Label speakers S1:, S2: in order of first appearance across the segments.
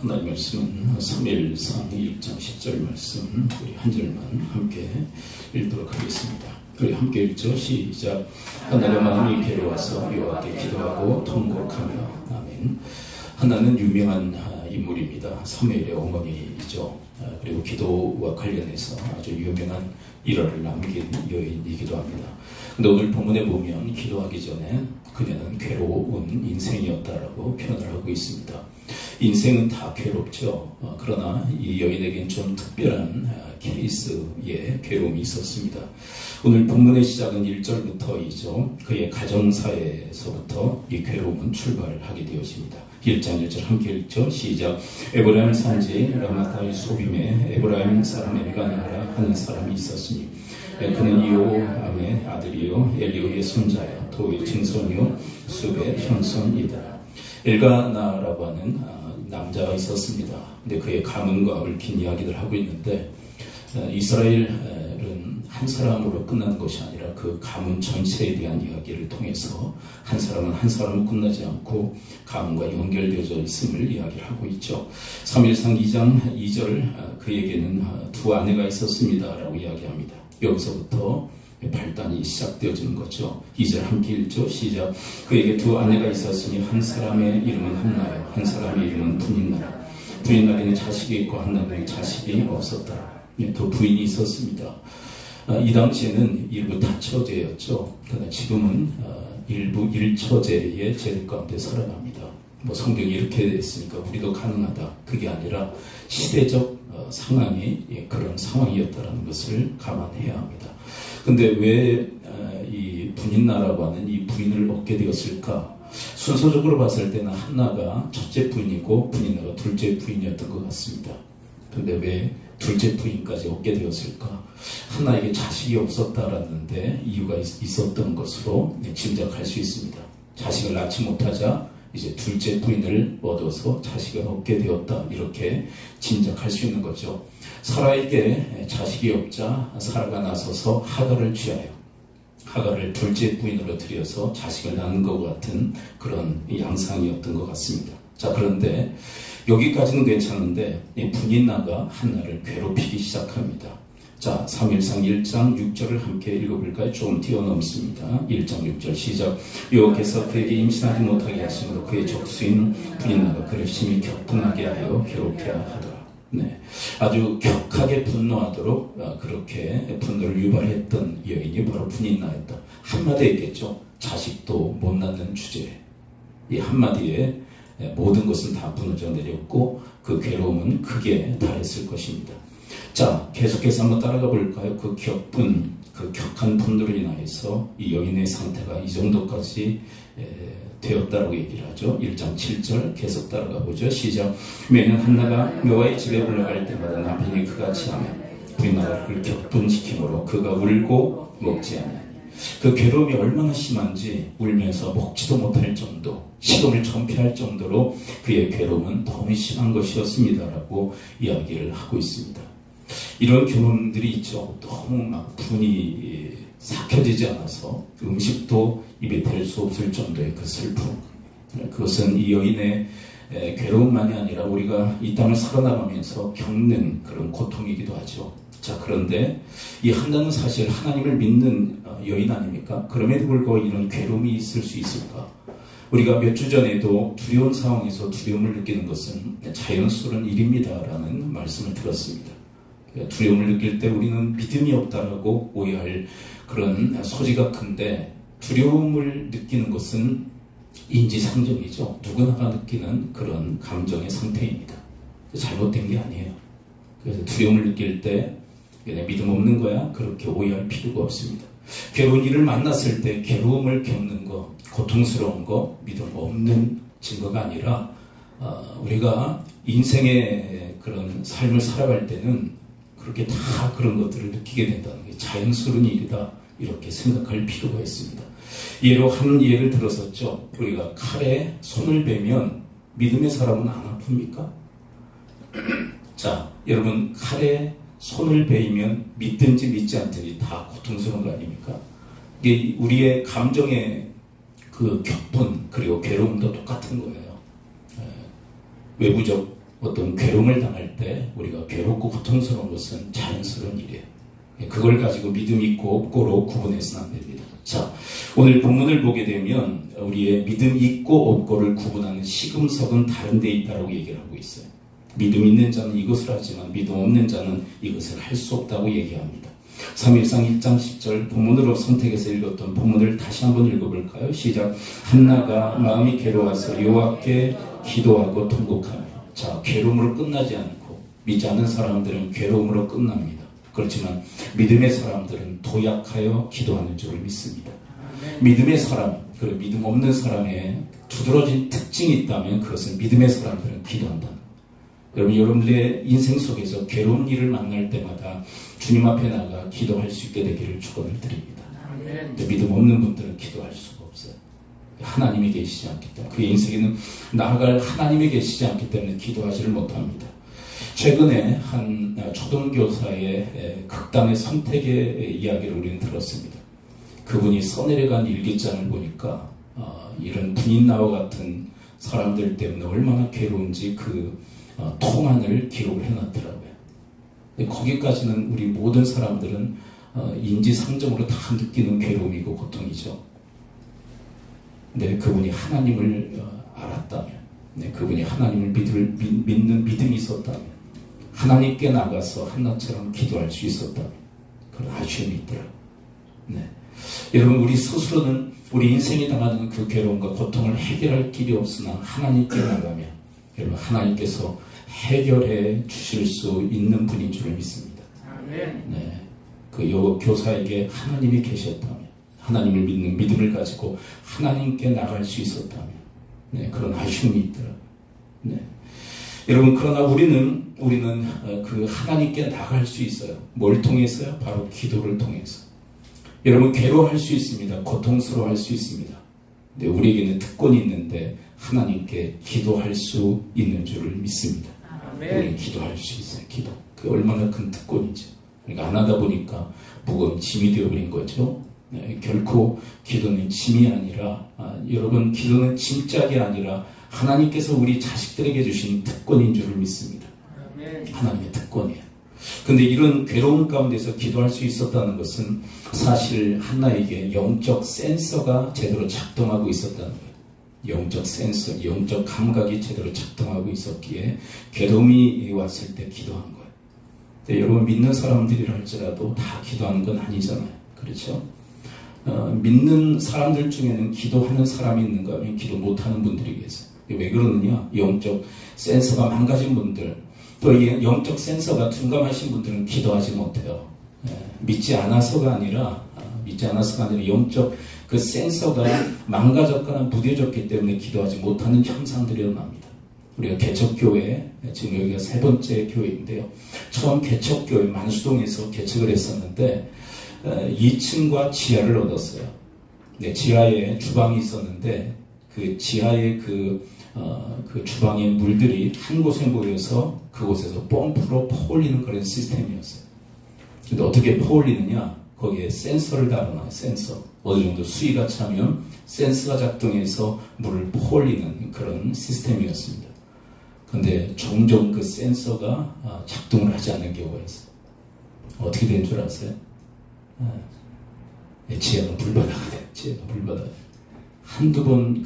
S1: 하나님 말씀은 사무엘상 1장 10절 말씀 우리 한 절만 함께 읽도록 하겠습니다. 우리 함께 읽죠. 시작. 하나가 마음이 괴로워서 여호와께 기도하고 통곡하며. 아멘. 하나는 유명한 인물입니다. 사무엘의 어머니이죠. 그리고 기도와 관련해서 아주 유명한 일화를 남긴 여인이기도 합니다. 근데 오늘 본문에 보면 기도하기 전에 그녀는 괴로운 인생이었다라고 표현을 하고 있습니다. 인생은 다 괴롭죠. 그러나 이 여인에겐 좀 특별한 케이스의 괴로움이 있었습니다. 오늘 본문의 시작은 1절부터이죠. 그의 가정사에서부터 이 괴로움은 출발하게 되어집니다. 1장 1절 함께 읽죠. 시작. 에브라임 산지 라마타의 소빔에 에브라임 사람 엘가나라 하는 사람이 있었으니 그는 이호암의 아들이요 엘리오의 손자요 도의 증손이요 숲의 현손이다. 엘가나라고 하는 남자가 있었습니다. 근데 그의 가문과 얽힌 이야기를 하고 있는데 이스라엘은 한 사람으로 끝나는 것이 아니라 그 가문 전체에 대한 이야기를 통해서 한 사람은 한 사람으로 끝나지 않고 가문과 연결되어져 있음을 이야기를 하고 있죠. 3일상 2장 2절 그에게는 두 아내가 있었습니다 라고 이야기합니다. 여기서부터 발단이 시작되어지는 거죠. 2절 함께 읽죠. 시작. 그에게 두 아내가 있었으니 한 사람의 이름은 한나요 한 사람의 이름은 분인나라. 분인나라는 자식이 있고 한나는 자식이 없었더라. 두 부인이 있었습니다. 이 당시에는 일부 다처제였죠. 그러나 지금은 일부 일처제의 제도 가운데 살아갑니다. 성경이 이렇게 됐으니까 우리도 가능하다. 그게 아니라 시대적 상황이 그런 상황이었다는 것을 감안해야 합니다. 근데 왜 이 분인나라고 하는 이 부인을 얻게 되었을까? 순서적으로 봤을 때는 한나가 첫째 부인이고 분인나가 둘째 부인이었던 것 같습니다. 근데 왜 둘째 부인까지 얻게 되었을까? 한나에게 자식이 없었다라는데 이유가 있었던 것으로 짐작할 수 있습니다. 자식을 낳지 못하자 이제 둘째 부인을 얻어서 자식을 얻게 되었다, 이렇게 짐작할 수 있는 거죠. 사라에게 자식이 없자 사라가 나서서 하갈을 취하여 하갈을 둘째 부인으로 들여서 자식을 낳는 것 같은 그런 양상이었던 것 같습니다. 자, 그런데 여기까지는 괜찮은데 분인나가 한나를 괴롭히기 시작합니다. 자, 3일상 1장 6절을 함께 읽어볼까요? 좀 뛰어넘습니다. 1장 6절 시작. 여호와께서 그에게 임신하지 못하게 하심으로 그의 적수인 분인나가 그를 심히 격분하게 하여 괴롭게 하더라. 네, 아주 격하게 분노하도록 그렇게 분노를 유발했던 여인이 바로 분인나였다. 한마디에 있겠죠. 자식도 못 낳는 주제. 이 한마디에 모든 것은 다 무너져 내렸고 그 괴로움은 크게 달했을 것입니다. 자, 계속해서 한번 따라가 볼까요? 그 격분, 그 격한 분노로 인하여서 이 여인의 상태가 이 정도까지 되었다라고 얘기를 하죠. 1장 7절 계속 따라가 보죠. 시작. 매년 한나가 여호와의 집에 올라갈 때마다 남편이 그같이 하며 분인나가 그를 격분시키므로 그가 울고 먹지 않으니 그 괴로움이 얼마나 심한지 울면서 먹지도 못할 정도, 식음을 전폐할 정도로 그의 괴로움은 너무 심한 것이었습니다라고 이야기를 하고 있습니다. 이런 경험들이 있죠. 너무 막 분이 삭혀지지 않아서 음식도 입에 댈 수 없을 정도의 그 슬픔. 그것은 이 여인의 괴로움만이 아니라 우리가 이 땅을 살아나가면서 겪는 그런 고통이기도 하죠. 자, 그런데 이 한나는 사실 하나님을 믿는 여인 아닙니까? 그럼에도 불구하고 이런 괴로움이 있을 수 있을까? 우리가 몇 주 전에도 두려운 상황에서 두려움을 느끼는 것은 자연스러운 일입니다라는 말씀을 들었습니다. 두려움을 느낄 때 우리는 믿음이 없다라고 오해할 그런 소지가 큰데, 두려움을 느끼는 것은 인지상정이죠. 누구나가 느끼는 그런 감정의 상태입니다. 잘못된 게 아니에요. 그래서 두려움을 느낄 때 믿음 없는 거야, 그렇게 오해할 필요가 없습니다. 괴로운 일을 만났을 때 괴로움을 겪는 거, 고통스러운 거, 믿음 없는 증거가 아니라 우리가 인생의 그런 삶을 살아갈 때는 그렇게 다 그런 것들을 느끼게 된다는 게 자연스러운 일이다, 이렇게 생각할 필요가 있습니다. 예로 한 예를 들었었죠. 우리가 칼에 손을 베면 믿음의 사람은 안 아픕니까? 자, 여러분, 칼에 손을 베이면 믿든지 믿지 않든지 다 고통스러운 거 아닙니까? 이게 우리의 감정의 그 격분 그리고 괴로움도 똑같은 거예요. 외부적 어떤 괴로움을 당할 때 우리가 괴롭고 고통스러운 것은 자연스러운 일이에요. 그걸 가지고 믿음 있고 없고로 구분해서는 안 됩니다. 자, 오늘 본문을 보게 되면 우리의 믿음 있고 없고를 구분하는 시금석은 다른 데 있다고 얘기를 하고 있어요. 믿음 있는 자는 이것을 하지만 믿음 없는 자는 이것을 할 수 없다고 얘기합니다. 3일상 1장 10절 본문으로 선택해서 읽었던 본문을 다시 한번 읽어볼까요? 시작. 한나가 마음이 괴로워서 여호와께 기도하고 통곡하며. 자, 괴로움으로 끝나지 않고 믿지 않는 사람들은 괴로움으로 끝납니다. 그렇지만 믿음의 사람들은 도약하여 기도하는 줄을 믿습니다. 믿음의 사람, 그리고 믿음 없는 사람의 두드러진 특징이 있다면 그것은 믿음의 사람들은 기도한다는 거예요. 여러분들의 인생 속에서 괴로운 일을 만날 때마다 주님 앞에 나가 기도할 수 있게 되기를 축원을 드립니다. 근데 믿음 없는 분들은 기도할 수가 없어요. 하나님이 계시지 않기 때문에 그의 인생에는 나아갈 하나님이 계시지 않기 때문에 기도하지를 못합니다. 최근에 한 초등교사의 극단의 선택의 이야기를 우리는 들었습니다. 그분이 써내려간 일기장을 보니까 이런 분인나와 같은 사람들 때문에 얼마나 괴로운지 그 통안을 기록을 해놨더라고요. 거기까지는 우리 모든 사람들은 인지상정으로 다 느끼는 괴로움이고 고통이죠. 근데 그분이 하나님을 알았다면, 그분이 하나님을 믿는 믿음이 있었다면, 하나님께 나가서 한나처럼 기도할 수 있었다면 그런 아쉬움이 있더라고요. 여러분, 우리 스스로는 우리 인생이 당하는 그 괴로움과 고통을 해결할 길이 없으나 하나님께 나가면 여러분 하나님께서 해결해 주실 수 있는 분인 줄을 믿습니다. 그 교사에게 하나님이 계셨다면, 하나님을 믿는 믿음을 가지고 하나님께 나갈 수 있었다면 그런 아쉬움이 있더라고요. 여러분, 그러나 우리는 그 하나님께 나갈 수 있어요. 뭘 통해서요? 바로 기도를 통해서. 여러분, 괴로워할 수 있습니다. 고통스러워할 수 있습니다. 근데 우리에게는 특권이 있는데 하나님께 기도할 수 있는 줄을 믿습니다. 우리는 기도할 수 있어요. 기도. 그게 얼마나 큰 특권이죠. 그러니까 안 하다 보니까 무거운 짐이 되어버린 거죠. 결코 기도는 짐이 아니라 여러분, 기도는 짐짝이 아니라 하나님께서 우리 자식들에게 주신 특권인 줄을 믿습니다. 하나님의 특권이에요. 근데 이런 괴로움 가운데서 기도할 수 있었다는 것은 사실 한나에게 영적 센서가 제대로 작동하고 있었다는 거예요. 영적 센서, 영적 감각이 제대로 작동하고 있었기에 괴로움이 왔을 때 기도한 거예요. 근데 여러분, 믿는 사람들이라 할지라도 다 기도하는 건 아니잖아요. 그렇죠? 믿는 사람들 중에는 기도하는 사람이 있는가 하면 기도 못하는 분들이 계세요. 왜 그러느냐? 영적 센서가 망가진 분들, 또 영적 센서가 둔감하신 분들은 기도하지 못해요. 믿지 않아서가 아니라 영적 그 센서가 망가졌거나 무뎌졌기 때문에 기도하지 못하는 현상들이 일어납니다. 우리가 개척교회, 지금 여기가 세 번째 교회인데요. 처음 개척교회 만수동에서 개척을 했었는데 2층과 지하를 얻었어요. 지하에 주방이 있었는데 그 지하에 그 주방의 물들이 한 곳에 모여서 그곳에서 펌프로 퍼올리는 그런 시스템이었어요. 근데 어떻게 퍼올리느냐? 거기에 센서를 달아놔요. 센서. 어느 정도 수위가 차면 센서가 작동해서 물을 퍼올리는 그런 시스템이었습니다. 근데 종종 그 센서가 작동을 하지 않는 경우가 있어요. 어떻게 된 줄 아세요? 지하가 물바다가 돼요. 지하가 물바다가 돼요. 한두 번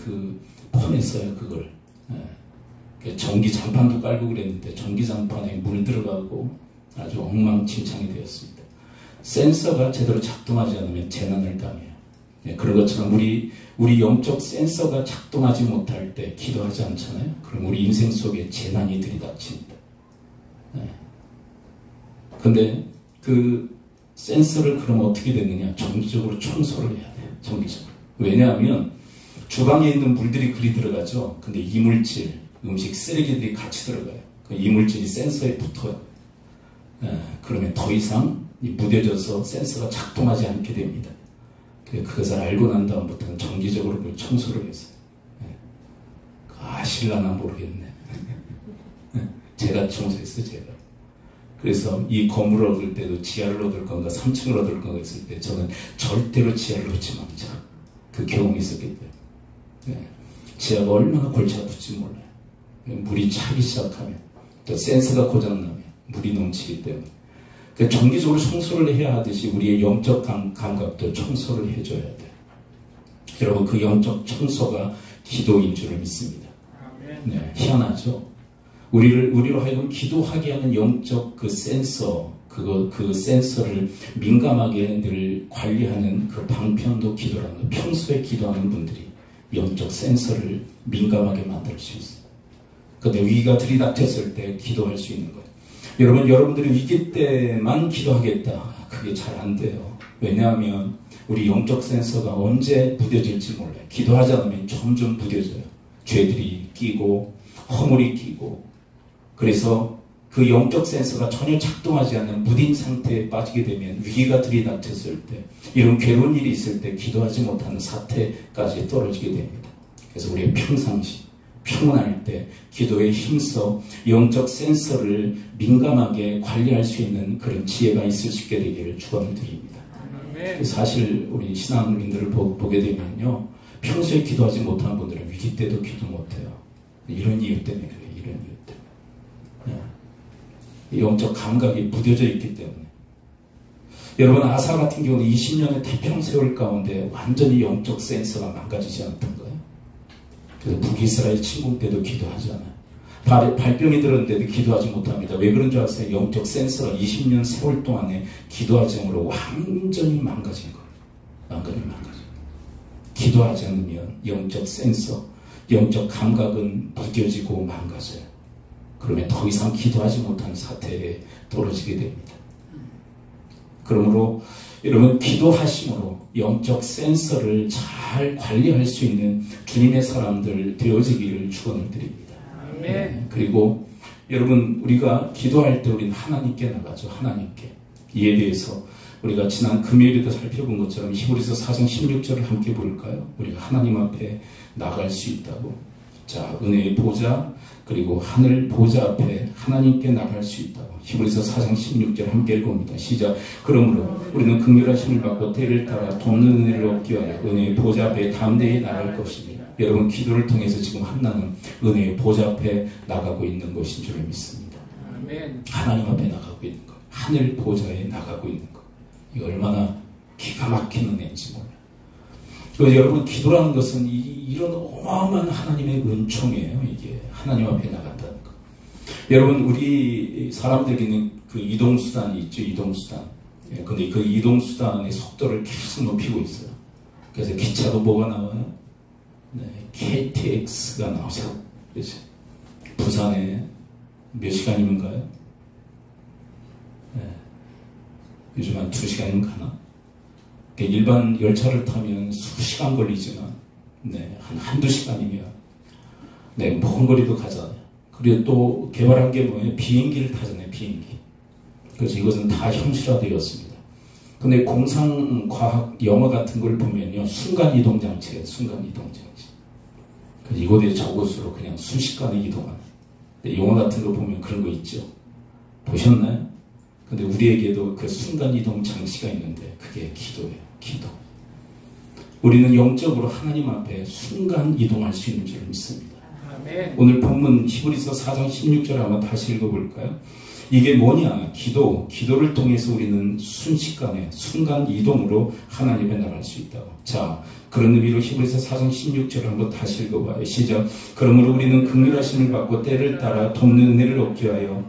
S1: 퍼냈어요, 그걸. 전기 장판도 깔고 그랬는데 전기 장판에 물 들어가고 아주 엉망진창이 되었습니다. 센서가 제대로 작동하지 않으면 재난을 당해요. 그런 것처럼 우리 영적 센서가 작동하지 못할 때 기도하지 않잖아요. 그럼 우리 인생 속에 재난이 들이닥칩니다. 근데 그 센서를 그럼 어떻게 되느냐? 정기적으로 청소를 해야 돼요. 정기적으로. 왜냐하면 주방에 있는 물들이 그리 들어가죠. 근데 이물질, 음식 쓰레기들이 같이 들어가요. 그 이물질이 센서에 붙어요. 그러면 더 이상 무뎌져서 센서가 작동하지 않게 됩니다. 그것을 알고 난 다음부터는 정기적으로 그 청소를 했어요. 아실라나 모르겠네. 제가 청소했어요, 제가. 그래서 이 건물을 얻을 때도 지하를 얻을 건가 3층을 얻을 건가 했을 때 저는 절대로 지하를 얻지 말자. 그 경험이 있었기 때문에. 지하가 얼마나 골치 아플지 몰라요. 물이 차기 시작하면 또 센서가 고장나면 물이 넘치기 때문에 그 정기적으로 청소를 해야 하듯이 우리의 영적 감각도 청소를 해줘야 돼요. 여러분, 그 영적 청소가 기도인 줄을 믿습니다. 네, 희한하죠? 우리로 하여금 기도하게 하는 영적 그 센서, 그 센서를 민감하게 늘 관리하는 그 방편도 기도라는 거예요. 평소에 기도하는 분들이 영적 센서를 민감하게 만들 수 있어요. 그런데 위기가 들이닥쳤을 때 기도할 수 있는 거예요. 여러분, 여러분들이 위기 때만 기도하겠다. 그게 잘 안 돼요. 왜냐하면 우리 영적 센서가 언제 무뎌질지 몰라요. 기도하지 않으면 점점 무뎌져요. 죄들이 끼고 허물이 끼고, 그래서 그 영적 센서가 전혀 작동하지 않는 무딘 상태에 빠지게 되면 위기가 들이닥쳤을 때, 이런 괴로운 일이 있을 때 기도하지 못하는 사태까지 떨어지게 됩니다. 그래서 우리의 평상시 평온할 때 기도에 힘써 영적 센서를 민감하게 관리할 수 있는 그런 지혜가 있을 수 있게 되기를 축원을 드립니다. 사실 우리 신앙인들을 보게 되면요, 평소에 기도하지 못하는 분들은 위기 때도 기도 못해요. 이런 이유 때문에 그래요. 이런 이유 때문에. 네. 영적 감각이 무뎌져 있기 때문에. 여러분, 아사 같은 경우는 20년의 태평 세월 가운데 완전히 영적 센서가 망가지지 않았던 거예요. 그래서 북이스라엘 침공 때도 기도하지 않아요. 발병이 들었는데도 기도하지 못합니다. 왜 그런 줄 아세요? 영적 센서가 20년 세월 동안에 기도하지 않으므로 완전히 망가진 거예요. 완전히 망가진 거예요. 기도하지 않으면 영적 센서, 영적 감각은 무뎌지고 망가져요. 그러면 더 이상 기도하지 못하는 사태에 떨어지게 됩니다. 그러므로 여러분, 기도하심으로 영적 센서를 잘 관리할 수 있는 주님의 사람들 되어지기를 축원을 드립니다. 네. 그리고 여러분, 우리가 기도할 때 우리는 하나님께 나가죠. 하나님께. 이에 대해서 우리가 지난 금요일에도 살펴본 것처럼 히브리서 4장 16절을 함께 볼까요? 우리가 하나님 앞에 나갈 수 있다고. 자, 은혜의 보좌, 그리고 하늘 보좌 앞에 하나님께 나갈 수 있다고. 히브리서 4장 16절 함께 읽어봅니다. 시작. 그러므로 우리는 긍휼하심을 받고 때를 따라 돕는 은혜를 얻기 위하여 은혜의 보좌 앞에 담대히 나갈 것입니다. 여러분, 기도를 통해서 지금 한나는 은혜의 보좌 앞에 나가고 있는 것인 줄 믿습니다. 아멘. 하나님 앞에 나가고 있는 것, 하늘 보좌에 나가고 있는 것, 이거 얼마나 기가 막힌 은혜인지 몰라요. 그래서 여러분, 기도라는 것은 이런 어마어마한 하나님의 은총이에요. 이게 하나님 앞에 나간다는 것. 여러분, 우리 사람들에게는 그 이동수단이 있죠. 이동수단. 근데 그 이동수단의 속도를 계속 높이고 있어요. 그래서 기차도 뭐가 나와요? 네, KTX가 나오죠. 그렇죠? 부산에 몇 시간이면 가요? 네, 요즘 한 2시간이면 가나? 일반 열차를 타면 수시간 걸리지만, 네, 한두 시간이면, 네, 먼 거리도 가잖아요. 그리고 또 개발한 게 뭐예요? 비행기를 타잖아요, 비행기. 그래서 이것은 다 현실화되었습니다. 근데 공상과학 영화 같은 걸 보면요, 순간이동장치예요, 순간이동장치. 그래서 이곳에 저곳으로 그냥 순식간에 이동하는. 영화 같은 거 보면 그런 거 있죠. 보셨나요? 근데 우리에게도 그 순간이동 장치가 있는데 그게 기도예요. 기도. 우리는 영적으로 하나님 앞에 순간이동할 수 있는 줄 믿습니다. 아멘. 오늘 본문 히브리서 4장 16절 한번 다시 읽어볼까요? 이게 뭐냐? 기도를 통해서 우리는 순식간에 순간이동으로 하나님에 나갈 수 있다고. 자, 그런 의미로 히브리서 4장 16절 한번 다시 읽어봐요. 시작. 그러므로 우리는 긍휼하심을 받고 때를 따라 돕는 은혜를 얻기 위하여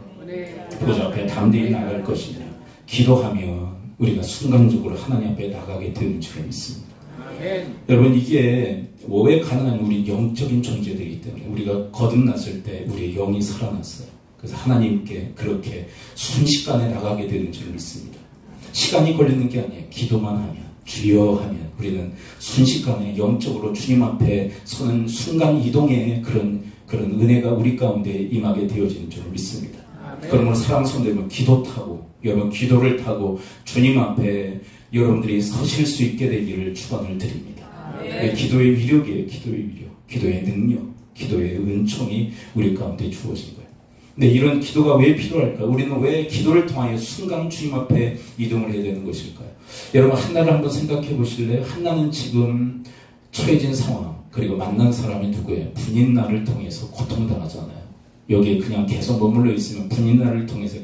S1: 보좌 앞에 담대히 나갈 것이냐. 기도하면 우리가 순간적으로 하나님 앞에 나가게 되는 줄 믿습니다. 아멘. 여러분, 이게 왜 가능하면 우리 영적인 존재되기 때문에 우리가 거듭났을 때 우리의 영이 살아났어요. 그래서 하나님께 그렇게 순식간에 나가게 되는 줄 믿습니다. 시간이 걸리는 게 아니에요. 기도만 하면, 주여 하면 우리는 순식간에 영적으로 주님 앞에 서는 순간 이동의 그런 은혜가 우리 가운데 임하게 되어지는 줄 믿습니다. 그러므로 사랑하는 성도님은 기도 타고, 여러분 기도를 타고 주님 앞에 여러분들이 서실 수 있게 되기를 축원을 드립니다. 기도의 위력이에요. 기도의 위력, 기도의 능력, 기도의 은총이 우리 가운데 주어진 거예요. 근데 이런 기도가 왜 필요할까? 우리는 왜 기도를 통하여 순간 주님 앞에 이동을 해야 되는 것일까요? 여러분, 한나를 한번 생각해 보실래요? 한나는 지금 처해진 상황, 그리고 만난 사람이 누구예요? 분인나를 통해서 고통당하잖아요. 여기에 그냥 계속 머물러 있으면 분인날을 통해서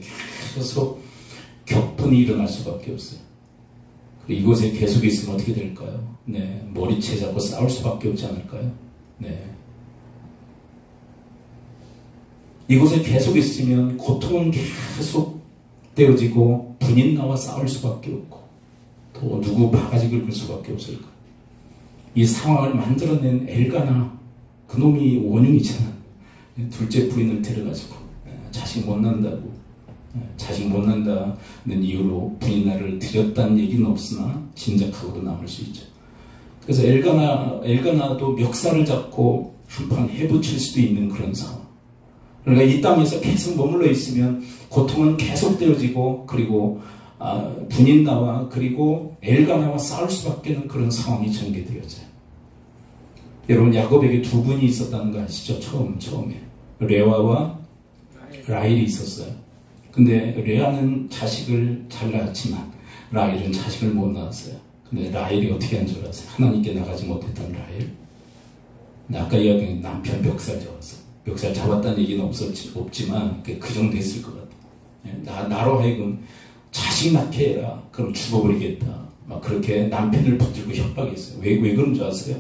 S1: 계속 격분이 일어날 수밖에 없어요. 이곳에 계속 있으면 어떻게 될까요? 네, 머리채 잡고 싸울 수밖에 없지 않을까요? 네. 이곳에 계속 있으면 고통은 계속 되어지고 분인나와 싸울 수밖에 없고 또 누구 바가지 긁을 수밖에 없을 거예요. 이 상황을 만들어낸 엘가나 그놈이 원흉이잖아. 둘째 부인을 데려가지고 자식 못 난다고 자식 못 난다는 이유로 부인나를 들였다는 얘기는 없으나 짐작하고도 남을 수 있죠. 그래서 엘가나도 멱살을 잡고 한판 해붙일 수도 있는 그런 상황. 그러니까 이 땅에서 계속 머물러 있으면 고통은 계속되어지고 그리고 분인나와 그리고 엘가나와 싸울 수밖에 없는 그런 상황이 전개되어져요. 여러분 야곱에게 두 분이 있었다는 거 아시죠? 처음에 레아와 라헬이 있었어요. 근데 레아는 자식을 잘 낳았지만 라헬은 자식을 못 낳았어요. 근데 라헬이 어떻게 한 줄 아세요? 하나님께 나가지 못했던 라헬. 아까 이야기한 남편 멱살 잡았어. 멱살 잡았다는 얘기는 없지만 그 정도 했을 것 같아요. 나로 하여금 자식 낳게 해라. 그럼 죽어버리겠다. 막 그렇게 남편을 붙들고 협박했어요. 왜 그런 줄 아세요?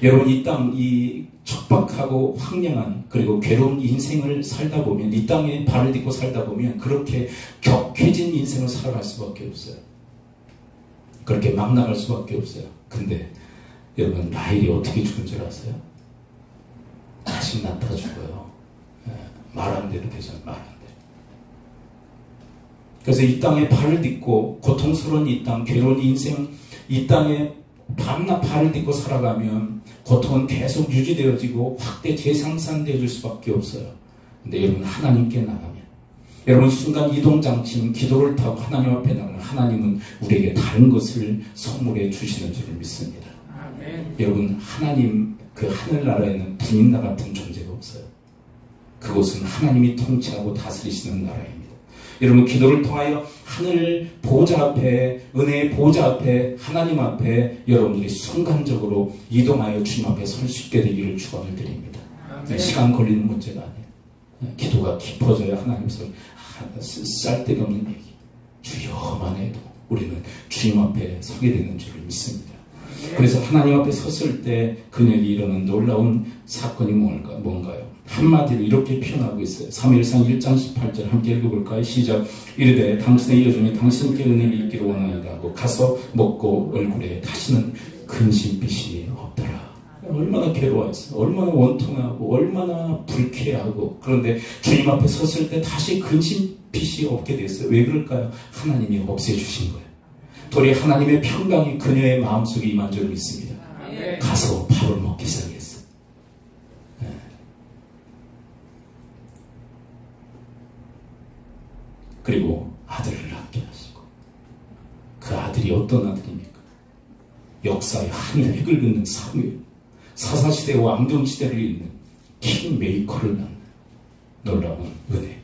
S1: 여러분 이 땅, 이 척박하고 황량한 그리고 괴로운 인생을 살다 보면 이 땅에 발을 딛고 살다 보면 그렇게 격해진 인생을 살아갈 수밖에 없어요. 그렇게 막 나갈 수밖에 없어요. 근데 여러분 라헬이 어떻게 죽은 줄 아세요? 자식 낳다 죽어요. 말 안 되는 되잖아요. 말 안 돼. 그래서 이 땅에 발을 딛고 고통스러운 이 땅, 괴로운 인생, 이 땅에 밤낮 발을 딛고 살아가면 고통은 계속 유지되어지고 확대 재생산되어질 수밖에 없어요. 근데 여러분 하나님께 나가면 여러분 순간 이동장치는 기도를 타고 하나님 앞에 나가면 하나님은 우리에게 다른 것을 선물해 주시는 줄을 믿습니다. 아멘. 여러분 하나님 그 하늘나라에는 분인나 같은 존재가 없어요. 그곳은 하나님이 통치하고 다스리시는 나라입니다. 여러분 기도를 통하여 하늘 보호자 앞에 은혜의 보호자 앞에 하나님 앞에 여러분들이 순간적으로 이동하여 주님 앞에 설 수 있게 되기를 축원을 드립니다. 시간 걸리는 문제가 아니에요. 기도가 깊어져야 하나님 소리 쌀데기 없는 얘기 주여만 해도 우리는 주님 앞에 서게 되는 줄을 믿습니다. 그래서 하나님 앞에 섰을 때 그녀에게 일어난 놀라운 사건이 뭔가요? 한마디로 이렇게 표현하고 있어요. 3일상 1장 18절 함께 읽어볼까요? 시작. 이르되 당신의 여종이 당신께 은혜를 입기를 원하이다 하고 가서 먹고 얼굴에 다시는 근심빛이 없더라. 얼마나 괴로워했어요. 얼마나 원통하고 얼마나 불쾌하고 그런데 주님 앞에 섰을 때 다시 근심빛이 없게 됐어요. 왜 그럴까요? 하나님이 없애주신 거예요. 도리 하나님의 평강이 그녀의 마음속에 임한 줄 믿습니다. 가서 밥을 먹기 시작했어요. 그리고 아들을 낳게 하시고 그 아들이 어떤 아들입니까? 역사의 한 획을 긋는 사무엘, 사사시대와 왕정시대를 잇는 킹메이커를 낳는 놀라운 은혜.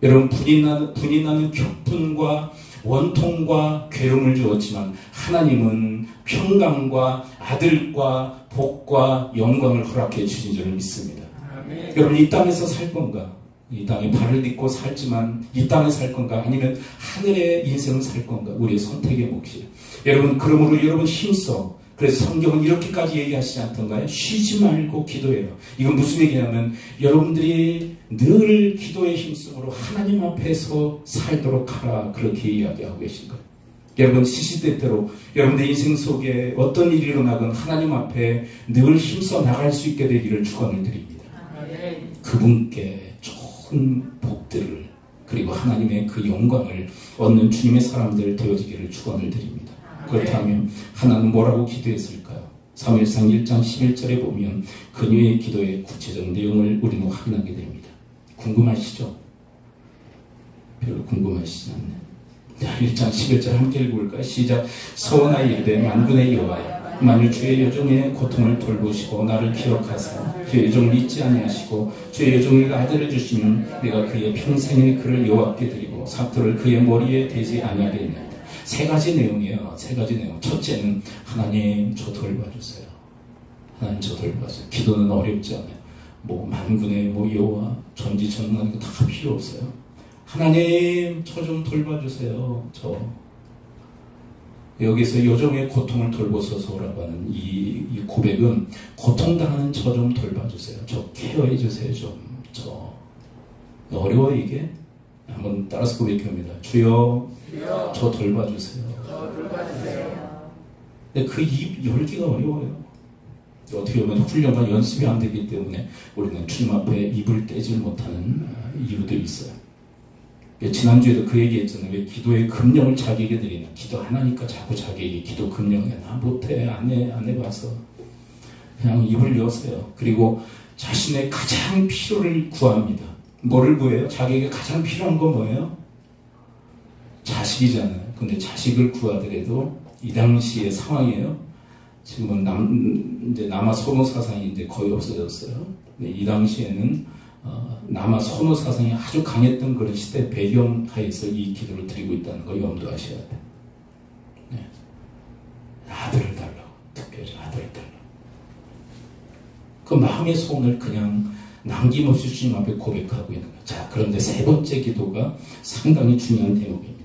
S1: 여러분 분이 나는 격분과 원통과 괴로움을 주었지만 하나님은 평강과 아들과 복과 영광을 허락해 주신 줄을 믿습니다. 아멘. 여러분 이 땅에서 살 건가? 이 땅에 발을 딛고 살지만 이 땅에 살 건가? 아니면 하늘의 인생을 살 건가? 우리의 선택의 몫이에요. 여러분 그러므로 여러분 힘써. 그래서 성경은 이렇게까지 얘기하시지 않던가요? 쉬지 말고 기도해요. 이건 무슨 얘기냐면 여러분들이 늘 기도에 힘쓰므로 하나님 앞에서 살도록 하라. 그렇게 이야기하고 계신 거예요. 여러분 시시때때로 여러분의 인생 속에 어떤 일이 일어나건 하나님 앞에 늘 힘써 나갈 수 있게 되기를 축원을 드립니다. 그분께 좋은 복들을 그리고 하나님의 그 영광을 얻는 주님의 사람들 되어지기를 축원을 드립니다. 그렇다면 하나는 뭐라고 기도했을까요? 사무엘상 1장 11절에 보면 그녀의 기도의 구체적 내용을 우리는 확인하게 됩니다. 궁금하시죠? 별로 궁금하시지 않나요? 1장 11절 함께 읽어볼까요? 시작. 서원하여 이르되 만군의 여호와여 만일 주의 여종의 고통을 돌보시고 나를 기억하사 주의 여종을 잊지 아니하시고 주의 여종에게 아들을 주시면 내가 그의 평생에 그를 여호와께 드리고 삭도를 그의 머리에 대지 아니하겠나이다. 세 가지 내용이에요. 세 가지 내용. 첫째는 하나님 저 돌봐주세요. 하나님 저 돌봐주세요. 기도는 어렵지 않아요. 뭐 만군의 뭐 여호와 전지전능한 거 다 필요 없어요. 하나님 저 좀 돌봐주세요. 저 여기서 여종의 고통을 돌보소서라고 하는 이 고백은 고통당하는 저 좀 돌봐주세요. 저 케어해주세요. 저 어려워 이게? 한번 따라서 고백합니다. 주여, 저 돌봐주세요. 근데 그 입 열기가 어려워요. 어떻게 보면 훈련과 연습이 안 되기 때문에 우리는 주님 앞에 입을 떼지 못하는 이유들이 있어요. 지난주에도 그 얘기했잖아요. 왜 기도의 금령을 자기에게 드리나? 기도 하나니까 자꾸 자기에게 기도 금령에 나 못해 안 해봐서 그냥 입을 여세요. 그리고 자신의 가장 필요를 구합니다. 뭐를 구해요? 자기에게 가장 필요한 건 뭐예요? 자식이잖아요. 근데 자식을 구하더라도 이 당시의 상황이에요. 지금은 이제 남아 선호 사상이 이제 거의 없어졌어요. 근데 이 당시에는 남아 선호 사상이 아주 강했던 그런 시대 배경 하에서 이 기도를 드리고 있다는 걸 염두하셔야 돼요. 네. 아들을 달라고, 특별히 아들을 달라고. 그 마음의 소원을 그냥 남김없이 주님 앞에 고백하고 있는 거예요. 자, 그런데 세 번째 기도가 상당히 중요한 대목입니다.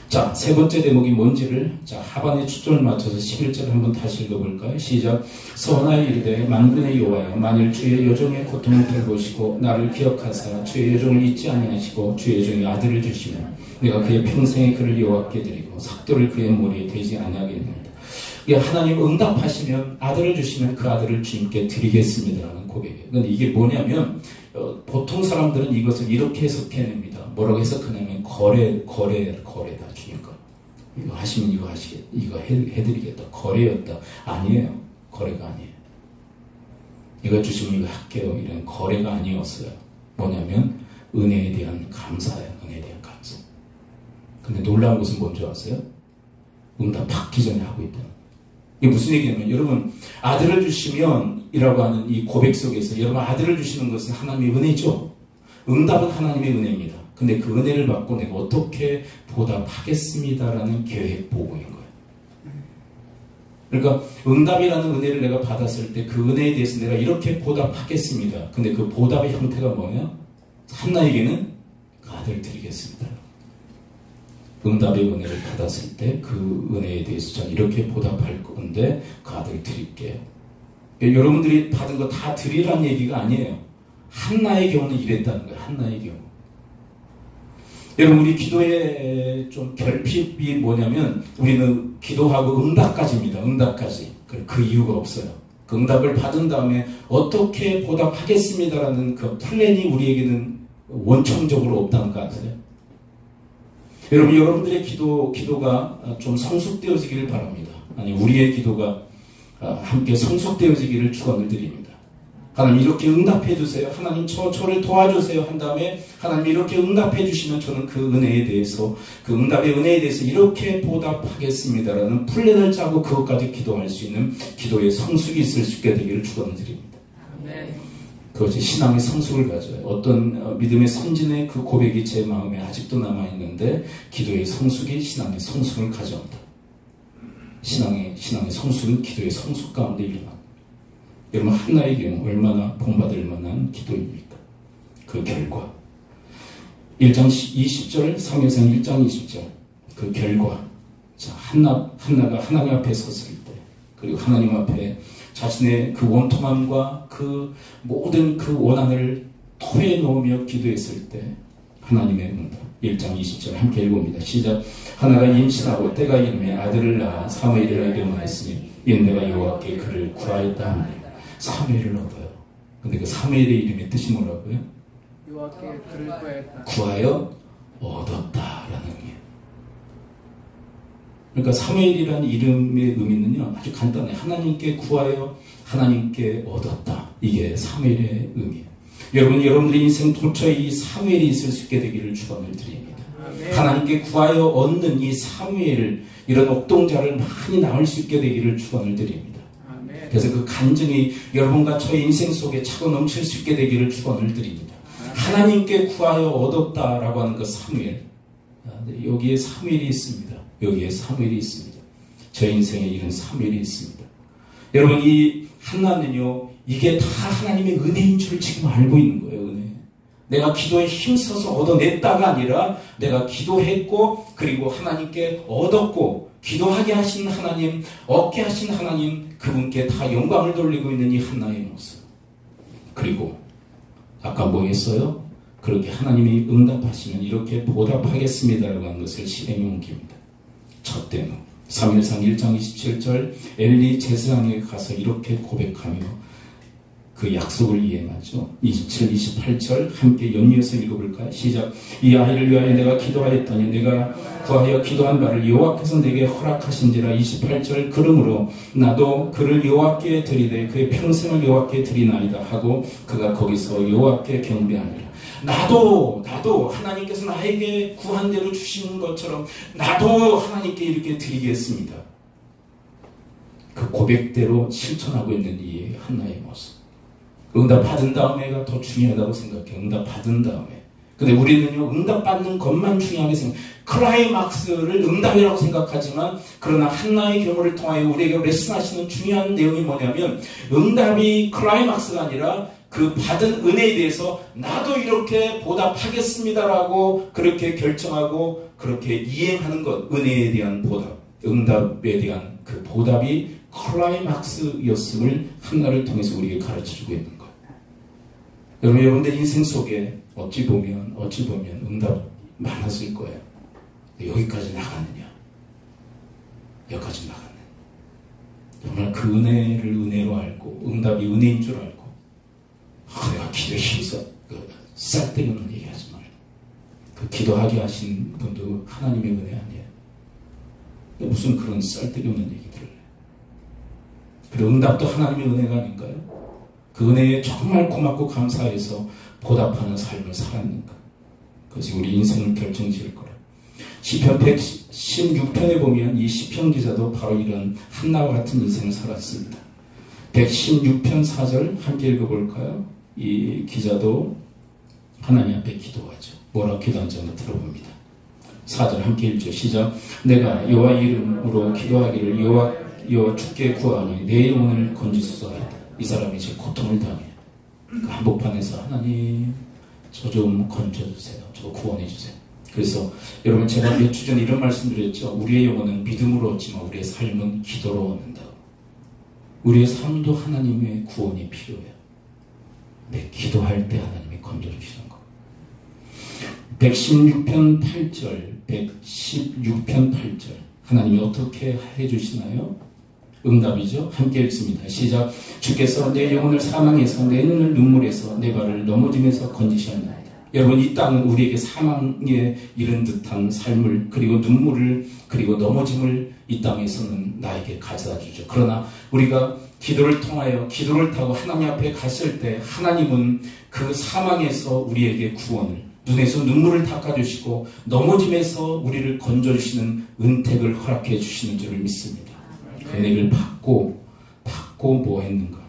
S1: 자, 세 번째 대목이 뭔지를 하반의 초점을 맞춰서 11절 한번 다시 읽어볼까요? 시작. 선하여 이르되 만군의 여호와여 만일 주의 여종의 고통을 돌보시고 나를 기억하사 주의 여종을 잊지 아니하시고 주의 여종의 아들을 주시면 내가 그의 평생의 그를 여호와께 드리고 삭도를 그의 머리에 대지 아니하겠느니라. 하나님 응답하시면 아들을 주시면 그 아들을 주님께 드리겠습니다라는 고백이에요. 그런데 이게 뭐냐면 보통 사람들은 이것을 이렇게 해석해냅니다. 뭐라고 해석하냐면 거래다 주님 거. 이거 하시면 이거 해드리겠다. 거래였다. 아니에요. 거래가 아니에요. 이거 주시면 이거 할게요. 이런 거래가 아니었어요. 뭐냐면 은혜에 대한 감사예요. 은혜에 대한 감사. 근데 놀라운 것은 뭔지 아세요? 응답 받기 전에 하고 있다. 이게 무슨 얘기냐면 여러분 아들을 주시면 이라고 하는 이 고백 속에서 여러분 아들을 주시는 것은 하나님의 은혜죠. 응답은 하나님의 은혜입니다. 근데 그 은혜를 받고 내가 어떻게 보답하겠습니다라는 계획 보고인 거예요. 그러니까 응답이라는 은혜를 내가 받았을 때 그 은혜에 대해서 내가 이렇게 보답하겠습니다. 근데 그 보답의 형태가 뭐예요? 한나에게는 그 아들을 드리겠습니다. 응답의 은혜를 받았을 때 그 은혜에 대해서 저는 이렇게 보답할 건데 그 아들을 드릴게요. 여러분들이 받은 거 다 드리라는 얘기가 아니에요. 한나의 경우는 이랬다는 거예요. 한나의 경우. 여러분 우리 기도의 좀 결핍이 뭐냐면 우리는 기도하고 응답까지입니다. 응답까지. 그 이유가 없어요. 그 응답을 받은 다음에 어떻게 보답하겠습니다라는 그 플랜이 우리에게는 원천적으로 없다는 거 아세요? 여러분 여러분들의 기도가 좀 성숙되어지기를 바랍니다. 아니 우리의 기도가 함께 성숙되어지기를 축원을 드립니다. 하나님 이렇게 응답해 주세요. 하나님 저를 도와주세요. 한 다음에 하나님 이렇게 응답해 주시면 저는 그 은혜에 대해서 그 응답의 은혜에 대해서 이렇게 보답하겠습니다라는 플랜을 짜고 그것까지 기도할 수 있는 기도의 성숙이 있을 수 있게 되기를 축원을 드립니다. 그것이 신앙의 성숙을 가져요. 어떤 믿음의 선진의 그 고백이 제 마음에 아직도 남아있는데 기도의 성숙이 신앙의 성숙을 가져온다. 신앙의 성숙은 기도의 성숙 가운데 일어납니다. 여러분 한나의 경우 얼마나 본받을 만한 기도입니까? 그 결과 1장 20절 3회상 1장 20절 그 결과 자, 한나가 하나님 앞에 섰을 때 그리고 하나님 앞에 자신의 그 원통함과 그 모든 그 원한을 토해 놓으며 기도했을 때 하나님의 응답 1장 20절 함께 읽어봅니다. 시작. 하나가 임신하고 때가 이름에 아들을 낳아 사무엘이라 이름하였으니 이는 내가 여호와께 그를 구하였다 하나니 사무엘을 얻어요. 근데 그 사무엘의 이름의 뜻이 뭐라고요?
S2: 여호와께 그를 구하였다.
S1: 구하여 얻었다라는 의미예요. 그러니까 사무엘이라는 이름의 의미는요 아주 간단해요. 하나님께 구하여 하나님께 얻었다. 이게 사무엘의 의미예요. 여러분들의 인생 도처에 이 사무엘이 있을 수 있게 되기를 축원을 드립니다. 하나님께 구하여 얻는 이 사무엘 이런 옥동자를 많이 낳을 수 있게 되기를 축원을 드립니다. 그래서 그 간증이 여러분과 저의 인생 속에 차고 넘칠 수 있게 되기를 축원을 드립니다. 하나님께 구하여 얻었다라고 하는 그 사무엘 여기에 사무엘이 있습니다. 여기에 사무엘이 있습니다. 저 인생에 이런 사무엘이 있습니다. 여러분 이 한나는요 이게 다 하나님의 은혜인 줄 지금 알고 있는 거예요. 은혜. 내가 기도에 힘써서 얻어냈다가 아니라 내가 기도했고 그리고 하나님께 얻었고 기도하게 하신 하나님, 얻게 하신 하나님, 그분께 다 영광을 돌리고 있는 이 한나의 모습. 그리고 아까 뭐 했어요? 그렇게 하나님이 응답하시면 이렇게 보답하겠습니다라고 하는 것을 실행에 옮깁니다. 첫 때는 3일상 1장 27절 엘리 제사장에게 가서 이렇게 고백하며 그 약속을 이행하죠. 27, 28절 함께 연이어서 읽어볼까요? 시작. 이 아이를 위하여 내가 기도하였더니 내가 구하여 기도한 바를 여호와께서 내게 허락하신지라. 28절. 그러므로 나도 그를 여호와께 드리되 그의 평생을 여호와께 드리나이다 하고 그가 거기서 여호와께 경배하니라. 나도 하나님께서 나에게 구한 대로 주시는 것처럼 나도 하나님께 이렇게 드리겠습니다. 그 고백대로 실천하고 있는 이 한나의 모습. 응답 받은 다음에가 더 중요하다고 생각해요. 응답 받은 다음에. 근데 우리는요, 응답 받는 것만 중요하게 생각해요. 클라이막스를 응답이라고 생각하지만, 그러나 한나의 경우를 통하여 우리에게 레슨하시는 중요한 내용이 뭐냐면, 응답이 클라이막스가 아니라 그 받은 은혜에 대해서 나도 이렇게 보답하겠습니다라고 그렇게 결정하고 그렇게 이행하는 것, 은혜에 대한 보답, 응답에 대한 그 보답이 클라이막스였음을 한나를 통해서 우리에게 가르쳐주고 있는 거예요. 여러분들 인생 속에 어찌 보면 응답 많았을 거예요. 여기까지 나갔느냐? 여기까지 나갔네. 정말 그 은혜를 은혜로 알고 응답이 은혜인 줄 알고 내가 기도에 힘써 쌀데없는 얘기하지 말고 그 기도하게 하신 분도 하나님의 은혜 아니에요. 무슨 그런 쌀데없는 얘기들을 해. 그리고 응답도 하나님의 은혜가 아닌가요? 그 은혜에 정말 고맙고 감사해서 보답하는 삶을 살았는가? 그것이 우리 인생을 결정지을 거라. 시편 116편에 보면 이 시편 기자도 바로 이런 한나와 같은 인생을 살았습니다. 116편 4절 함께 읽어볼까요? 이 기자도 하나님 앞에 기도하죠. 뭐라고 기도한지 한번 들어봅니다. 4절 함께 읽죠. 시작. 내가 여호와의 이름으로 기도하기를 여호와 주께 구하니 내 영혼을 건지소서 하였다. 이 사람이 제 고통을 당해. 그 한복판에서 하나님 저 좀 건져주세요. 저 구원해주세요. 그래서 여러분 제가 몇 주 전에 이런 말씀 드렸죠. 우리의 영혼은 믿음으로 얻지만 우리의 삶은 기도로 얻는다. 우리의 삶도 하나님의 구원이 필요해요. 내 기도할 때 하나님이 건져주시는 거. 116편 8절 하나님이 어떻게 해주시나요? 응답이죠. 함께 읽습니다. 시작. 주께서 내 영혼을 사망에서 내 눈을 눈물에서 내 발을 넘어짐에서 건지셨나이다. 여러분 이 땅은 우리에게 사망에 이른 듯한 삶을 그리고 눈물을 그리고 넘어짐을 이 땅에서는 나에게 가져다 주죠. 그러나 우리가 기도를 통하여 기도를 타고 하나님 앞에 갔을 때 하나님은 그 사망에서 우리에게 구원을 눈에서 눈물을 닦아주시고 넘어짐에서 우리를 건져주시는 은택을 허락해 주시는 줄을 믿습니다. 그 은혜를 받고 뭐 했는가?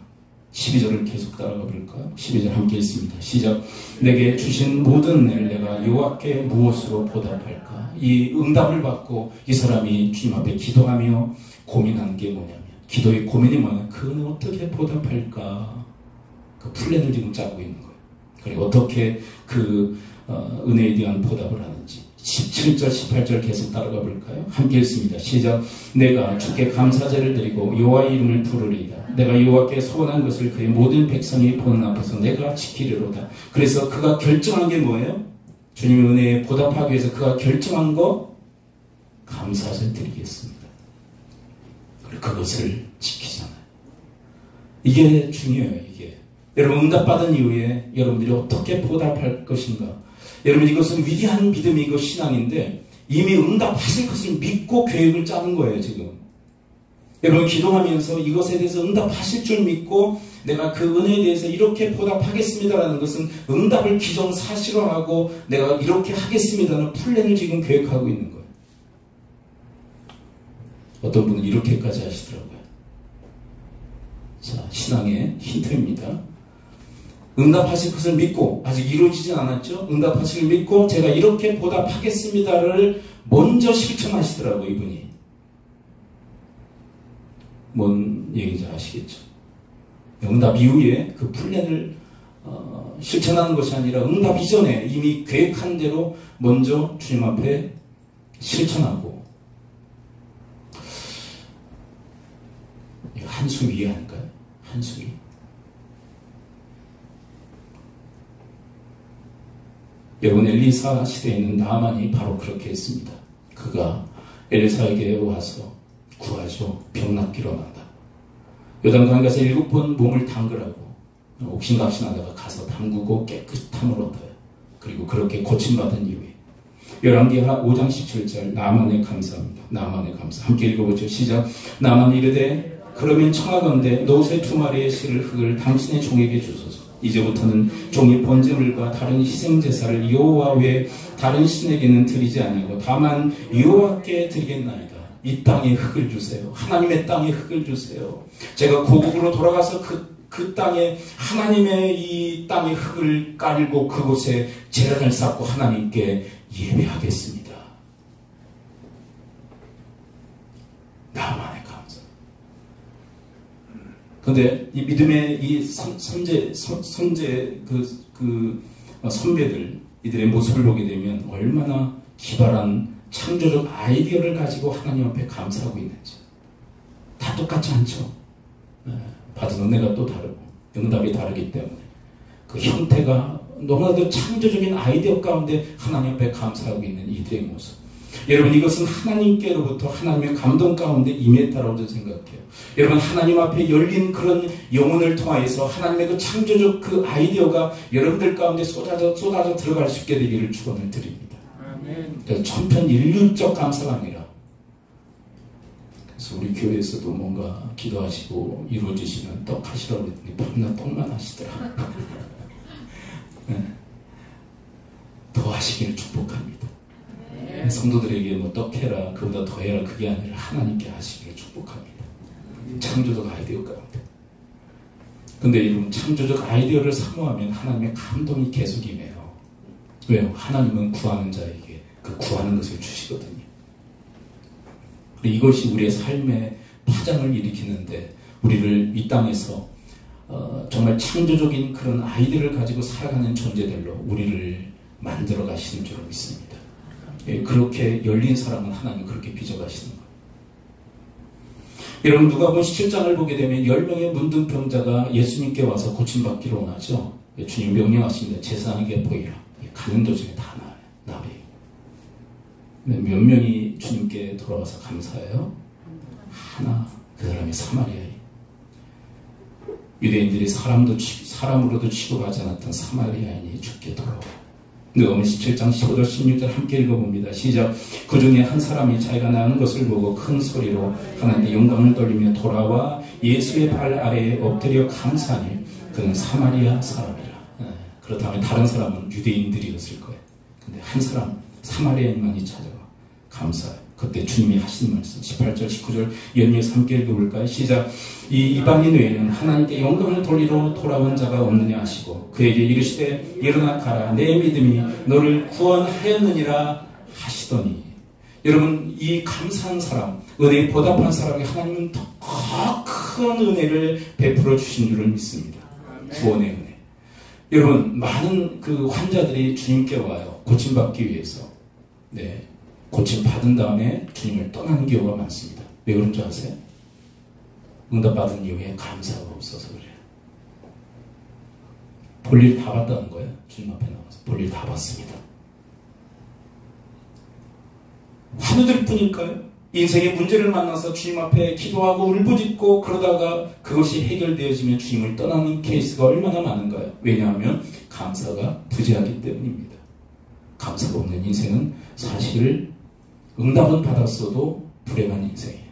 S1: 12절을 계속 따라가 볼까요? 12절 함께 읽습니다. 시작. 내게 주신 모든 일 내가 여호와께 무엇으로 보답할까? 이 응답을 받고 이 사람이 주님 앞에 기도하며 고민하는 게 뭐냐면 기도의 고민이 뭐냐면 그 은혜 어떻게 보답할까? 그 플랜을 지금 짜고 있는 거예요. 그리고 어떻게 그 은혜에 대한 보답을 하는지 17절 18절 계속 따라가 볼까요? 함께 읽습니다. 시작. 내가 주께 감사제를 드리고 여호와의 이름을 부르리이다. 내가 여호와께 소원한 것을 그의 모든 백성이 보는 앞에서 내가 지키리로다. 그래서 그가 결정한 게 뭐예요? 주님의 은혜에 보답하기 위해서 그가 결정한 거 감사제 드리겠습니다. 그리고 그것을 지키잖아요. 이게 중요해요. 이게 여러분 응답받은 이후에 여러분들이 어떻게 보답할 것인가? 여러분 이것은 위대한 믿음이고 신앙인데 이미 응답하실 것을 믿고 계획을 짜는 거예요. 지금 여러분 기도하면서 이것에 대해서 응답하실 줄 믿고 내가 그 은혜에 대해서 이렇게 보답하겠습니다라는 것은 응답을 기정사실화하고 내가 이렇게 하겠습니다는 플랜을 지금 계획하고 있는 거예요. 어떤 분은 이렇게까지 하시더라고요. 자, 신앙의 힌트입니다. 응답하실 것을 믿고 아직 이루어지진 않았죠. 응답하실 것을 믿고 제가 이렇게 보답하겠습니다를 먼저 실천하시더라고요. 이분이. 뭔 얘기인지 아시겠죠? 응답 이후에 그 플랜을 실천하는 것이 아니라 응답 이전에 이미 계획한 대로 먼저 주님 앞에 실천하고, 한 수 위에 할까요? 한 수 위. 여러분, 엘리사 시대에 있는 나만이 바로 그렇게 했습니다. 그가 엘리사에게 와서 구하죠. 병 낫기로 한다. 요단강에 가서 7번 몸을 담그라고 옥신각신하다가 가서 담그고 깨끗함을 얻어요. 그리고 그렇게 고침받은 이후에 열왕기하 5장 17절 나만에 감사합니다. 나만에 감사. 함께 읽어보죠. 시작. 나만이 이르되 그러면 청하건대 노새 2마리의 실을 흙을 당신의 종에게 주소서. 이제부터는 종이 번제물과 다른 희생제사를 여호와 외에 다른 신에게는 드리지 아니하고 다만 여호와께 드리겠나이다. 이 땅에 흙을 주세요. 하나님의 땅에 흙을 주세요. 제가 고국으로 돌아가서 그 땅에 하나님의 이 땅에 흙을 깔고 그곳에 제단을 쌓고 하나님께 예배하겠습니다. 나만의 감사. 그런데 이 믿음의 이 선제 선배들 이들의 모습을 보게 되면 얼마나 기발한 창조적 아이디어를 가지고 하나님 앞에 감사하고 있는지. 다 똑같지 않죠. 받은 은혜가 또 다르고 응답이 다르기 때문에 그 형태가 너무나도 창조적인 아이디어 가운데 하나님 앞에 감사하고 있는 이들의 모습. 여러분, 이것은 하나님께로부터 하나님의 감동 가운데 임했다라고 저는 생각해요. 여러분, 하나님 앞에 열린 그런 영혼을 통하여서 하나님의 그 창조적 그 아이디어가 여러분들 가운데 쏟아져 들어갈 수 있게 되기를 축원을 드립니다. 아멘. 천편일률적 감사가 아니라, 그래서 우리 교회에서도 뭔가 기도하시고 이루어지시면 떡 하시라고 그랬더니 밤낮 떡만 하시더라. 네. 더 하시기를 축복합니다. 네. 성도들에게 뭐 떡해라, 그보다 더 해라, 그게 아니라 하나님께 하시기를 축복합니다. 창조적 아이디어 가운데. 근데 여러분, 창조적 아이디어를 사모하면 하나님의 감동이 계속 임해요. 왜요? 하나님은 구하는 자에게 그 구하는 것을 주시거든요. 이것이 우리의 삶의 파장을 일으키는데, 우리를 이 땅에서 정말 창조적인 그런 아이디어를 가지고 살아가는 존재들로 우리를 만들어 가시는 줄 믿습니다. 예, 그렇게 열린 사람은 하나님 그렇게 빚어가시는 거예요. 여러분, 누가복음 17장을 보게 되면 10명의 문둥병자가 예수님께 와서 고침받기로 원하죠. 예, 주님 명령하십니다. 제사장에게 보이라. 예, 가는 도중에 다 나비. 몇 명이 주님께 돌아와서 감사해요? 하나. 그 사람이 사마리아인. 유대인들이 사람으로도 취급하지 않았던 사마리아인이 죽게 돌아와요. 누가복음 17장 15절 16절 함께 읽어봅니다. 시작. 그 중에 한 사람이 자기가 나는 것을 보고 큰 소리로 하나님께 영광을 돌리며 돌아와 예수의 발 아래에 엎드려 감사하니 그는 사마리아 사람이라. 그렇다면 다른 사람은 유대인들이었을 거예요. 근데 한 사람 사마리아인만이 찾아와 감사해요. 그때 주님이 하신 말씀 18절 19절 연이어서 함께 읽어볼까요? 시작. 이 이방인 외에는 하나님께 영광을 돌리러 돌아온 자가 없느냐 하시고 그에게 이르시되 일어나 가라 내 믿음이 너를 구원하였느니라 하시더니. 여러분, 이 감사한 사람, 은혜에 보답한 사람에게 하나님은 더 큰 은혜를 베풀어 주신 줄을 믿습니다. 구원의 은혜. 여러분, 많은 그 환자들이 주님께 와요. 고침받기 위해서. 네. 고침 받은 다음에 주님을 떠나는 경우가 많습니다. 왜 그런 줄 아세요? 응답받은 이후에 감사가 없어서 그래요. 볼일 다 봤다는 거예요. 주님 앞에 나와서 볼일 다 봤습니다. 환우들 뿐일까요? 인생의 문제를 만나서 주님 앞에 기도하고 울부짖고 그러다가 그것이 해결되어지면 주님을 떠나는 케이스가 얼마나 많은가요? 왜냐하면 감사가 부재하기 때문입니다. 감사가 없는 인생은 사실 응답은 받았어도 불행한 인생이에요.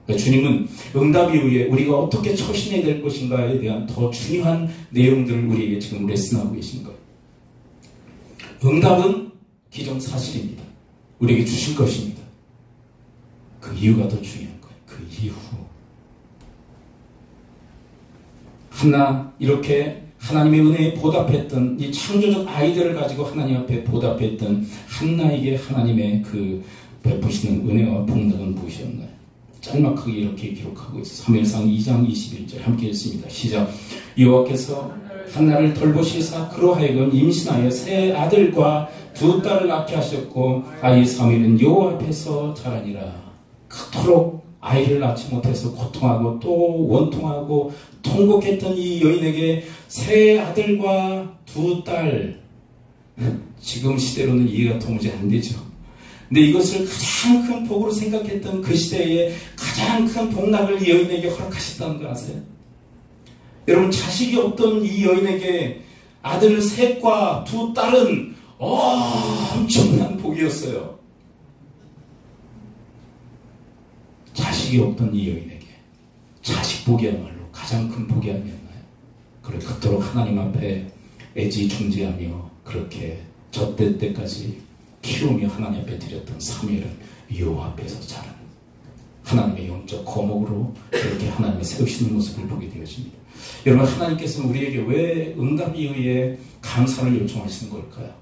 S1: 그러니까 주님은 응답 이후에 우리가 어떻게 처신해야 될 것인가에 대한 더 중요한 내용들을 우리에게 지금 레슨하고 계신 거예요. 응답은 기정사실입니다. 우리에게 주실 것입니다. 그 이유가 더 중요한 거예요. 그 이후. 하나 이렇게 하나님의 은혜에 보답했던 이 창조적 아이디어를 가지고 하나님 앞에 보답했던 한나에게 하나님의 그 베푸시는 은혜와 복락은 무엇이었나요? 짤막하게 이렇게 기록하고 있어요. 사무엘상 2장 21절 함께 읽습니다. 시작. 여호와께서 한나를 돌보시사 그로 하여금 임신하여 세 아들과 두 딸을 낳게 하셨고 아이 사무엘은 여호와 앞에서 자라니라. 그토록 아이를 낳지 못해서 고통하고 또 원통하고 통곡했던 이 여인에게 세 아들과 두 딸, 지금 시대로는 이해가 도무지 안 되죠. 근데 이것을 가장 큰 복으로 생각했던 그 시대에 가장 큰 복락을 이 여인에게 허락하셨다는 거 아세요? 여러분, 자식이 없던 이 여인에게 아들 셋과 두 딸은 엄청난 복이었어요. 자식이 없던 이 여인에게 자식 복이야말로 가장 큰 복이 아니었나요? 그래, 그토록 하나님 앞에 애지중지하며 그렇게 젖될 때까지 키우며 하나님 앞에 드렸던 사무엘은 여호와 앞에서 자란 하나님의 영적 거목으로 그렇게 하나님의 세우시는 모습을 보게 되어집니다. 여러분, 하나님께서는 우리에게 왜 응답 이후에 감사를 요청하시는 걸까요?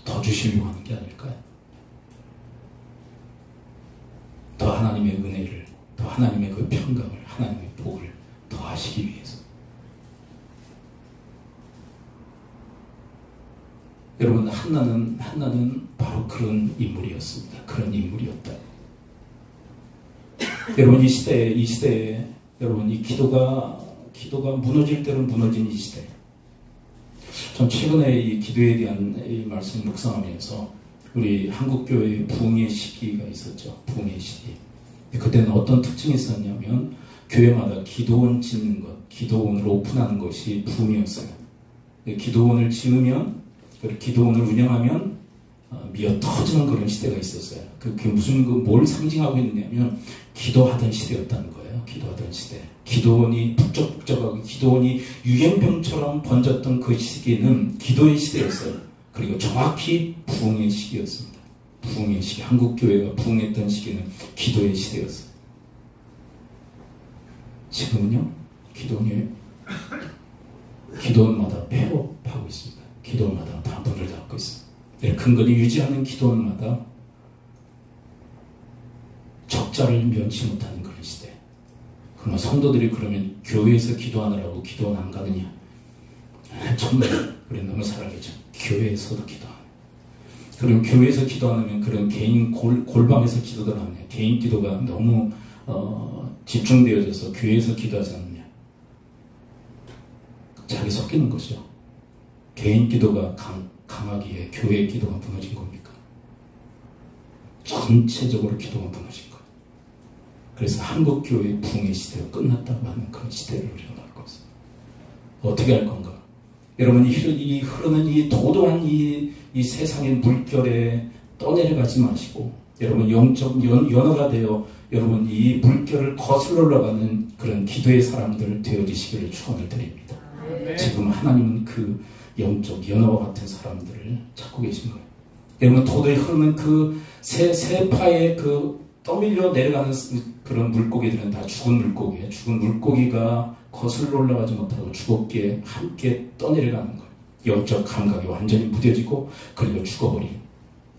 S1: 더 주시려고 하는 게 아닐까요? 더 하나님의 은혜를, 더 하나님의 그 평강을, 하나님의 복을 더 하시기 위해서. 여러분, 한나는 바로 그런 인물이었습니다. 그런 인물이었다. 여러분, 이 시대에 여러분, 이 기도가 무너질 대로 무너진 이 시대. 전 최근에 이 기도에 대한 이 말씀 묵상하면서 우리 한국교회의 부흥의 시기가 있었죠. 부흥의 시기. 그때는 어떤 특징이 있었냐면 교회마다 기도원 짓는 것, 기도원을 오픈하는 것이 부흥이었어요. 기도원을 지으면, 기도원을 운영하면 미어 터지는 그런 시대가 있었어요. 그게 뭘 상징하고 있느냐면 기도하던 시대였다는 거예요. 기도하던 시대. 기도원이 북적북적하고 기도원이 유행병처럼 번졌던 그 시기는 기도의 시대였어요. 그리고 정확히 부흥의 시기였습니다. 부흥의 시기. 한국교회가 부흥했던 시기는 기도의 시대였어요. 지금은요, 기도원마다 폐업하고 있습니다. 기도원마다 다 문을 닫고 있습니다. 근거리 유지하는 기도원마다 적자를 면치 못하는 그런 시대. 그러나 성도들이 그러면 교회에서 기도하느라고 기도원 안 가느냐? 정말 우리 너무 살아계죠. 교회에서도 기도하는. 그럼 교회에서 기도하면 그런 개인 골방에서 기도를 하느냐? 개인 기도가 너무 집중되어져서 교회에서 기도하지 않느냐? 자기 섞이는 거죠. 개인 기도가 강하기에 교회의 기도가 무너진 겁니까? 전체적으로 기도가 무너진 거예요. 그래서 한국교회의 부흥의 시대가 끝났다고 하는 그런 시대를 우리가 갖고 있습니다. 어떻게 할 건가? 여러분, 이 흐르는 이 도도한 이 세상의 물결에 떠내려가지 마시고, 여러분, 영적 연어가 되어 여러분 이 물결을 거슬러 올라가는 그런 기도의 사람들 되어지시기를 축원을 드립니다. 지금 하나님은 그 영적 연어와 같은 사람들을 찾고 계신 거예요. 여러분, 도도에 흐르는 그 세파의 그 떠밀려 내려가는 그런 물고기들은 다 죽은 물고기예요. 죽은 물고기가 거슬러 올라가지 못하고 죽었기에 함께 떠내려가는 거예요. 영적 감각이 완전히 무뎌지고 그리고 죽어버린,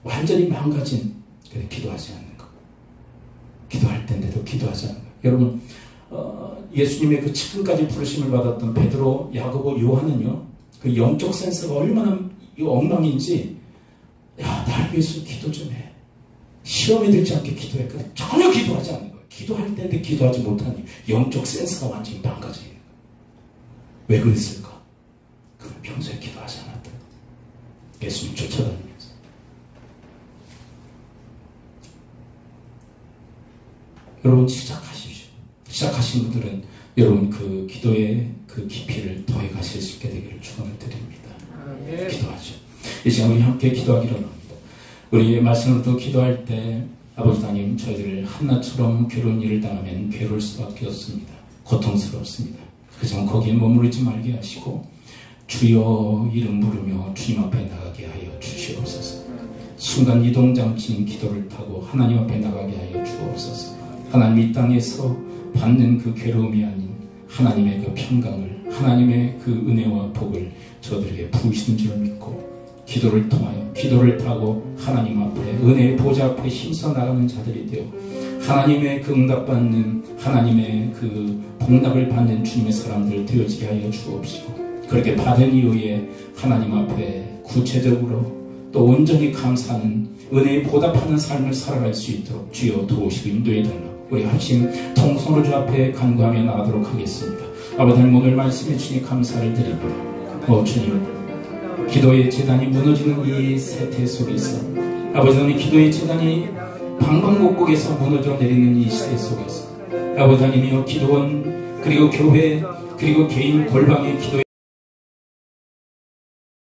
S1: 완전히 망가진, 그래서 기도하지 않는 거. 기도할 때인데도 기도하지 않는 거. 여러분, 예수님의 그 지금까지 부르심을 받았던 베드로, 야고보, 요한은요, 그 영적 센서가 얼마나 엉망인지, 야, 나를 위해서 기도 좀 해. 시험에 들지 않게 기도해. 전혀 기도하지 않는 거예요. 기도할 때인데 기도하지 못하니 영적 센서가 완전히 망가져 있는 거예요. 왜 그랬을까? 그는 평소에 기도하지 않았다. 예수님 쫓아다니면서. 여러분, 시작하십시오. 시작하신 분들은 여러분 그 기도의 그 깊이를 더해 가실 수 있게 되기를 축원을 드립니다. 기도하죠. 이 시간 우리 함께 기도하기로 합니다. 우리 말씀을 또 기도할 때 아버지 하나님, 저희들 한나처럼 괴로운 일을 당하면 괴로울 수밖에 없습니다. 고통스럽습니다. 그저 거기에 머무르지 말게 하시고 주여 이름 부르며 주님 앞에 나가게 하여 주시옵소서. 순간 이동장치인 기도를 타고 하나님 앞에 나가게 하여 주옵소서. 하나님, 이 땅에서 받는 그 괴로움이 아닌 하나님의 그 평강을, 하나님의 그 은혜와 복을 저들에게 부으시는 줄 믿고 기도를 통하여 기도를 타고 하나님 앞에 은혜의 보좌 앞에 힘써 나가는 자들이 되어 하나님의 그 응답받는 하나님의 그 복락을 받는 주님의 사람들 되어지게 하여 주옵시고 그렇게 받은 이후에 하나님 앞에 구체적으로 또 온전히 감사하는 은혜에 보답하는 삶을 살아갈 수 있도록 주여 도우시고 인도해 달라고 우리 합심 통성으로 주 앞에 간구하며 나가도록 하겠습니다. 아버지 하나님 오늘 말씀해 주니 감사를 드립니다. 주님 기도의 재단이 무너지는 이 세태 속에서 아버지 하나님 기도의 재단이 방방곡곡에서 무너져 내리는 이 시대 속에서 아버지 하나님이여 기도원 그리고 교회 그리고 개인 골방의 기도의